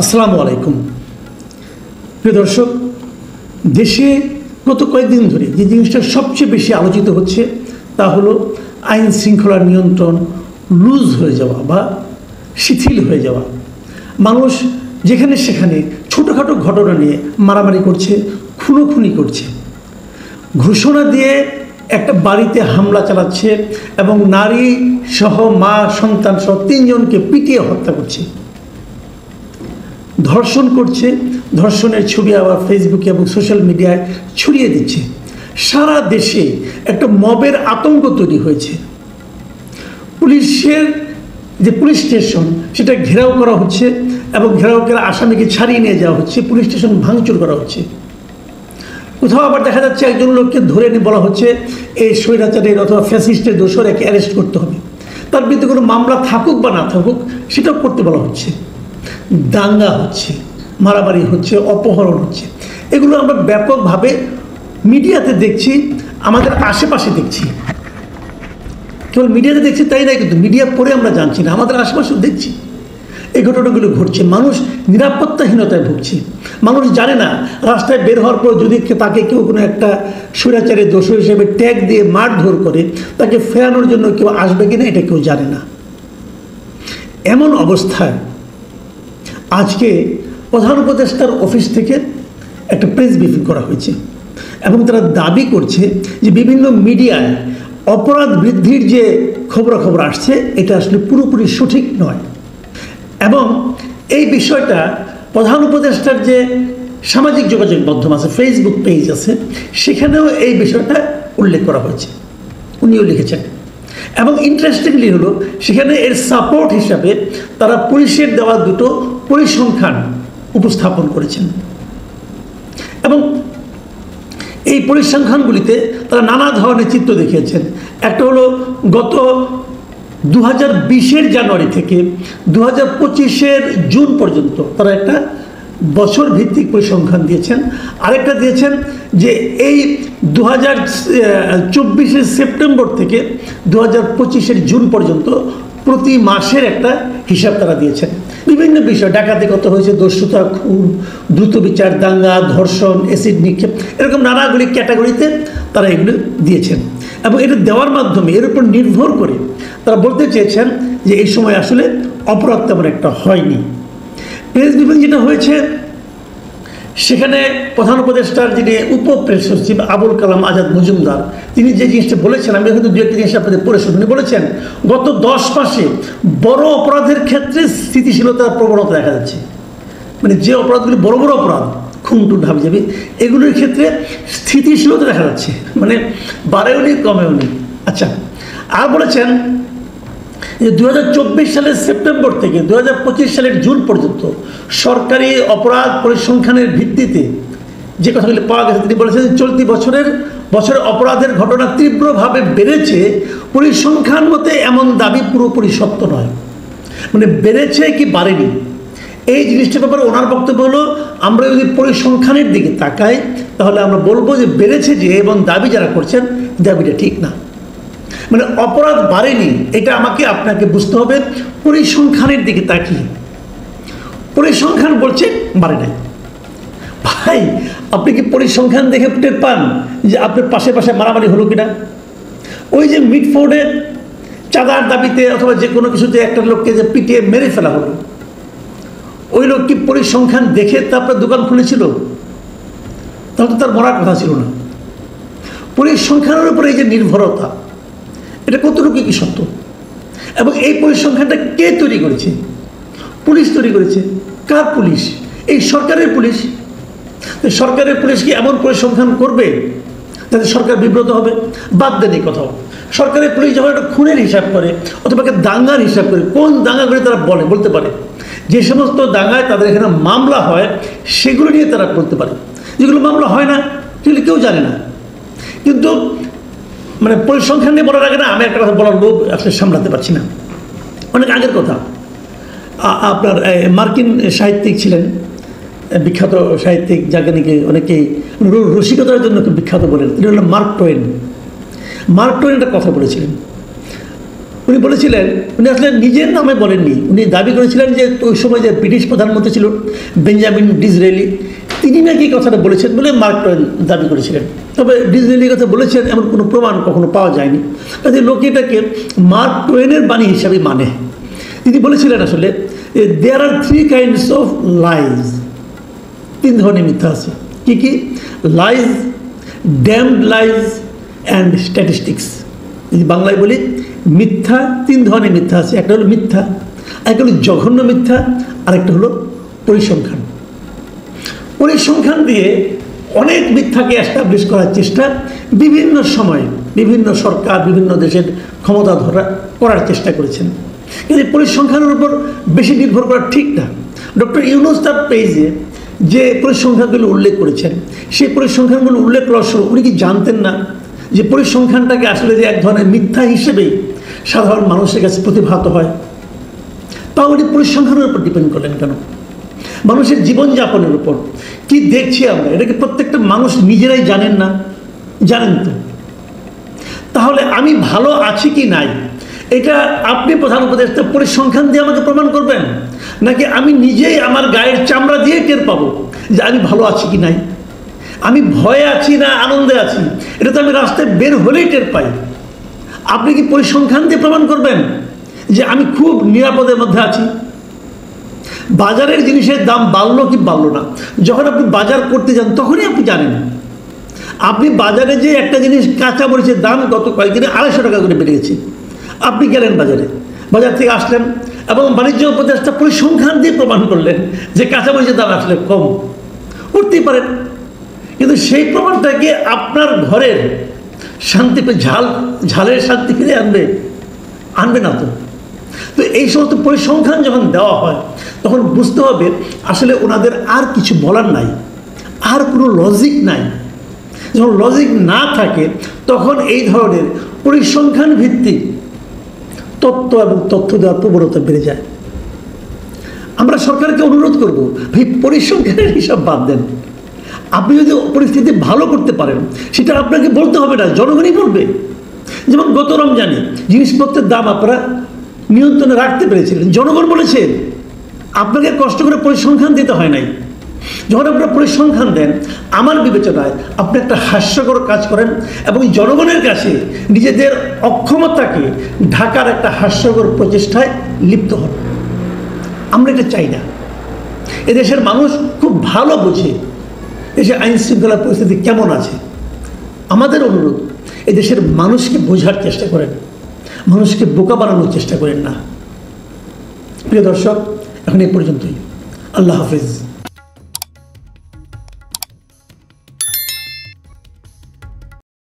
আসসালামু আলাইকুম। প্রিয় দর্শক, দেশে গত কয়েকদিন ধরে যে জিনিসটা সবচেয়ে বেশি আলোচিত হচ্ছে তা হলো আইন শৃঙ্খলার নিয়ন্ত্রণ লুজ হয়ে যাওয়া বা শিথিল হয়ে যাওয়া। মানুষ যেখানে সেখানে ছোটোখাটো ঘটনা নিয়ে মারামারি করছে, খুনোখুনি করছে, ঘোষণা দিয়ে একটা বাড়িতে হামলা চালাচ্ছে এবং নারী সহ মা সন্তান সহ 3 জনকে পিটিয়ে হত্যা করছে, ধর্ষণ করছে। ধর্ষণের ছবি আবার ফেসবুকে এবং সোশ্যাল মিডিয়ায় ছড়িয়ে দিচ্ছে। সারা দেশে একটা মবের আতঙ্ক তৈরি হয়েছে। পুলিশের যে পুলিশ স্টেশন সেটা ঘেরাও করা হচ্ছে এবং ঘেরাও করে আসামিকে ছাড়িয়ে নিয়ে যাওয়া হচ্ছে, পুলিশ স্টেশন ভাঙচুর করা হচ্ছে। কোথাও আবার দেখা যাচ্ছে একজন লোককে ধরে নিয়ে বলা হচ্ছে এই স্বৈরাচারের অথবা ফ্যাসিস্টের দোষর একে অ্যারেস্ট করতে হবে, তার বিরুদ্ধে কোনো মামলা থাকুক বা না থাকুক সেটাও করতে বলা হচ্ছে। দাঙ্গা হচ্ছে, মারামারি হচ্ছে, অপহরণ হচ্ছে। এগুলো আমরা ব্যাপকভাবে মিডিয়াতে দেখছি, আমাদের আশেপাশে দেখছি। কেবল মিডিয়াতে দেখছি তাই নাই, কিন্তু মিডিয়া পড়ে আমরা জানছি না, আমাদের আশেপাশেও দেখছি এই ঘটনাগুলো ঘটছে। মানুষ নিরাপত্তাহীনতায় ভুগছে। মানুষ জানে না রাস্তায় বের হওয়ার পর যদি তাকে কেউ কোনো একটা স্বৈরাচারের দোষর হিসেবে ট্যাগ দিয়ে মারধর করে তাকে ফেরানোর জন্য কেউ আসবে কিনা এটা কেউ জানে না। এমন অবস্থায় আজকে প্রধান উপদেষ্টার অফিস থেকে একটা প্রেস ব্রিফিং করা হয়েছে এবং তারা দাবি করছে যে বিভিন্ন মিডিয়ায় অপরাধ বৃদ্ধির যে খবরাখবর আসছে এটা আসলে পুরোপুরি সঠিক নয়। এবং এই বিষয়টা প্রধান উপদেষ্টার যে সামাজিক যোগাযোগ মাধ্যম আছে, ফেসবুক পেজ আছে, সেখানেও এই বিষয়টা উল্লেখ করা হয়েছে, উনিও লিখেছেন। এবং ইন্টারেস্টিংলি হলো সেখানে এর সাপোর্ট হিসাবে তারা পুলিশের দেওয়া 2টো পরিসংখ্যান উপস্থাপন করেছেন এবং এই পরিসংখ্যানগুলিতে তারা নানা ধরনের চিত্র দেখিয়েছেন। একটা হলো গত 2020-এর জানুয়ারি থেকে 2025-এর জুন পর্যন্ত তারা একটা বছর ভিত্তিক পরিসংখ্যান দিয়েছেন। আরেকটা দিয়েছেন যে এই 2024-এর সেপ্টেম্বর থেকে 2025-এর জুন পর্যন্ত প্রতি মাসের একটা হিসাব তারা দিয়েছেন। বিভিন্ন বিষয়, ডাকাতি কত হয়েছে, দস্যুতা, খুন, দ্রুত বিচার, দাঙ্গা, ধর্ষণ, অ্যাসিড নিক্ষেপ, এরকম নানাগুলি ক্যাটাগরিতে তারা এগুলো দিয়েছেন। এবং এটা দেওয়ার মাধ্যমে এর উপর নির্ভর করে তারা বলতে চেয়েছেন যে এই সময় আসলে অপরাধ তেমন একটা হয়নি। প্রেস ব্রিফিং যেটা হয়েছে সেখানে প্রধান উপদেষ্টার যিনি উপপ্রেস সচিব আবুল কালাম আজাদ মজুমদার, তিনি যে জিনিসটা বলেছেন, আমি কিন্তু 2-1টি জিনিস আপনাদের পড়ে শুনি। উনি বলেছেন গত 10 মাসে বড় অপরাধের ক্ষেত্রে স্থিতিশীলতার প্রবণতা দেখা যাচ্ছে। মানে যে অপরাধগুলি বড় বড় অপরাধ, খুন টুন হাবিজাবি, এগুলির ক্ষেত্রে স্থিতিশীলতা দেখা যাচ্ছে, মানে বাড়েও নি কমেও নি। আচ্ছা, আর বলেছেন যে 2024 সালের সেপ্টেম্বর থেকে 2025 সালের জুন পর্যন্ত সরকারি অপরাধ পরিসংখ্যানের ভিত্তিতে যে কথাগুলি পাওয়া গেছে, তিনি বলেছেন চলতি বছরে অপরাধের ঘটনা তীব্রভাবে বেড়েছে। পরিসংখ্যান মতে এমন দাবি পুরোপুরি সত্য নয়, মানে বেড়েছে কি বাড়েনি এই জিনিসটার ব্যাপারে ওনার বক্তব্য হলো আমরা যদি পরিসংখ্যানের দিকে তাকাই তাহলে আমরা বলবো যে বেড়েছে যে, এবং দাবি যারা করছেন দাবিটা ঠিক না। মানে অপরাধ বাড়েনি, এটা আমাকে আপনাকে বুঝতে হবে পরিসংখ্যানের দিকে তাকিয়ে। পরিসংখ্যান বলছে বাড়ে নাই। ভাই, আপনি কি পরিসংখ্যান দেখে টের পান যে আপনার পাশে পাশে মারামারি হলো কিনা? ওই যে মিটফোর্ডে চাঁদার দাবিতে অথবা যে কোনো কিছুতে একটা লোককে যে পিটিয়ে মেরে ফেলা হলো, ওই লোক কি পরিসংখ্যান দেখে তারপরে দোকান খুলেছিল? তাহলে তো তার মরার কথা ছিল না। পরিসংখ্যানের উপরে এই যে নির্ভরতা, এটা কতটুকু কি সত্য? এবং এই পরিসংখ্যানটা কে তৈরি করেছে? পুলিশ তৈরি করেছে। কার পুলিশ? এই সরকারের পুলিশ। সরকারের পুলিশ কি এমন পরিসংখ্যান করবে যাতে সরকার বিব্রত হবে? বাদ দেন এই কথাও। সরকারের পুলিশ যখন একটা খুনের হিসাব করে অথবা দাঙ্গার হিসাব করে, কোন দাঙ্গা করে তারা বলতে পারে। যে সমস্ত দাঙ্গায় তাদের এখানে মামলা হয় সেগুলো নিয়ে তারা বলতে পারে। যেগুলো মামলা হয় না সেগুলো কেউ জানে না। কিন্তু মানে পরিসংখ্যান নিয়ে বলার আগে না আমি একটা কথা বলার লোভ আসলে সামলাতে পারছি না। অনেক আগের কথা, আপনার মার্কিন সাহিত্যিক ছিলেন, বিখ্যাত সাহিত্যিক, যাকে নাকি অনেকেই রসিকতার জন্য খুব বিখ্যাত বলেন, তিনি হলেন মার্ক টোয়েন। মার্ক টোয়েন একটা কথা বলেছিলেন, উনি বলেছিলেন, উনি আসলে নিজের নামে বলেননি, উনি দাবি করেছিলেন যে ওই সময় যে ব্রিটিশ প্রধানমন্ত্রী ছিল বেঞ্জামিন ডিসরেলি, তিনি নাকি কথাটা বলেছেন বলে মার্ক টোয়েন দাবি করেছিলেন। তবে ডিসরেলির কথা বলেছেন এমন কোনো প্রমাণ কখনো পাওয়া যায়নি, কাজে লোকে এটাকে মার্ক টোয়েনের বাণী হিসাবে মানে। তিনি বলেছিলেন আসলে there are 3 kinds of lies, 3 ধরনের মিথ্যা আছে। কি কি? Lies, damned lies and statistics. যদি বাংলায় বলি, মিথ্যা 3 ধরনের মিথ্যা আছে। একটা হলো মিথ্যা, একটা হলো জঘন্য মিথ্যা, আরেকটা হলো পরিসংখ্যান। পরিসংখ্যান দিয়ে অনেক মিথ্যাকে এস্টাবলিশ করার চেষ্টা বিভিন্ন সময়ে বিভিন্ন সরকার বিভিন্ন দেশের ক্ষমতা ধরা করার চেষ্টা করেছেন, কিন্তু পরিসংখ্যানের উপর বেশি নির্ভর করা ঠিক না। ডক্টর ইউনূস তার পেজে যে পরিসংখ্যানগুলো উল্লেখ করেছেন, সেই পরিসংখ্যানগুলো উল্লেখ করার সময় উনি কি জানতেন না যে পরিসংখ্যানটাকে আসলে যে এক ধরনের মিথ্যা হিসেবেই সাধারণ মানুষের কাছে প্রতিভাত হয়? তাও উনি পরিসংখ্যানের উপর ডিপেন্ড করলেন কেন? মানুষের জীবনযাপনের উপর কি দেখছি আমরা, এটাকে প্রত্যেকটা মানুষ নিজেরাই জানেন না? জানেন তো। তাহলে আমি ভালো আছি কি নাই, এটা আপনি প্রধান উপদেষ্টা পরিসংখ্যান দিয়ে আমাকে প্রমাণ করবেন, নাকি আমি নিজেই আমার গায়ের চামড়া দিয়ে টের পাবো যে আমি ভালো আছি কি নাই? আমি ভয়ে আছি না আনন্দে আছি, এটা তো আমি রাস্তায় বের হলেই টের পাই। আপনি কি পরিসংখ্যান দিয়ে প্রমাণ করবেন যে আমি খুব নিরাপদের মধ্যে আছি? বাজারের জিনিসের দাম বাড়লো কি বাড়লো না, যখন আপনি বাজার করতে যান তখনই আপনি জানেন। আপনি বাজারে যে একটা জিনিস কাঁচা মরিচের দাম গত কয়েকদিনে 250 টাকা করে বেড়ে গেছে, আপনি গেলেন বাজারে, বাজার থেকে আসলেন এবং বাণিজ্য উপদেষ্টা পরিসংখ্যান দিয়ে প্রমাণ করলেন যে কাঁচামরিচের দাম আসলে কম, করতেই পারেন, কিন্তু সেই প্রমাণটাকে আপনার ঘরের শান্তি ঝালের শান্তি ফিরে আনবে না তো। তো এই সমস্ত পরিসংখ্যান যখন দেওয়া হয় তখন বুঝতে হবে আসলে ওনাদের আর কিছু বলার নাই, আর কোনো লজিক নাই। যখন লজিক না থাকে তখন এই ধরনের পরিসংখ্যান ভিত্তিক তত্ত্ব এবং তথ্য দেওয়ার প্রবণতা বেড়ে যায়। আমরা সরকারকে অনুরোধ করব, ভাই পরিসংখ্যানের হিসাব বাদ দেন। আপনি যদি পরিস্থিতি ভালো করতে পারেন সেটা আপনাকে বলতে হবে না, জনগণই বলবে। যেমন গত রমজানে জিনিসপত্রের দাম আপনারা নিয়ন্ত্রণে রাখতে পেরেছিলেন, জনগণ বলেছে, আপনাকে কষ্ট করে পরিসংখ্যান দিতে হয় নাই। যখন আপনারা পরিসংখ্যান দেন, আমার বিবেচনায় আপনি একটা হাস্যকর কাজ করেন এবং জনগণের কাছে নিজেদের অক্ষমতাকে ঢাকার একটা হাস্যকর প্রচেষ্টায় লিপ্ত হন। আমরা এটা চাই না। এদেশের মানুষ খুব ভালো বোঝে দেশে আইন শৃঙ্খলা পরিস্থিতি কেমন আছে। আমাদের অনুরোধ, এদেশের মানুষকে বোঝার চেষ্টা করেন, মানুষকে বোকা বানানোর চেষ্টা করেন না। প্রিয় দর্শক, এখন এই পর্যন্তই। আল্লাহ হাফিজ।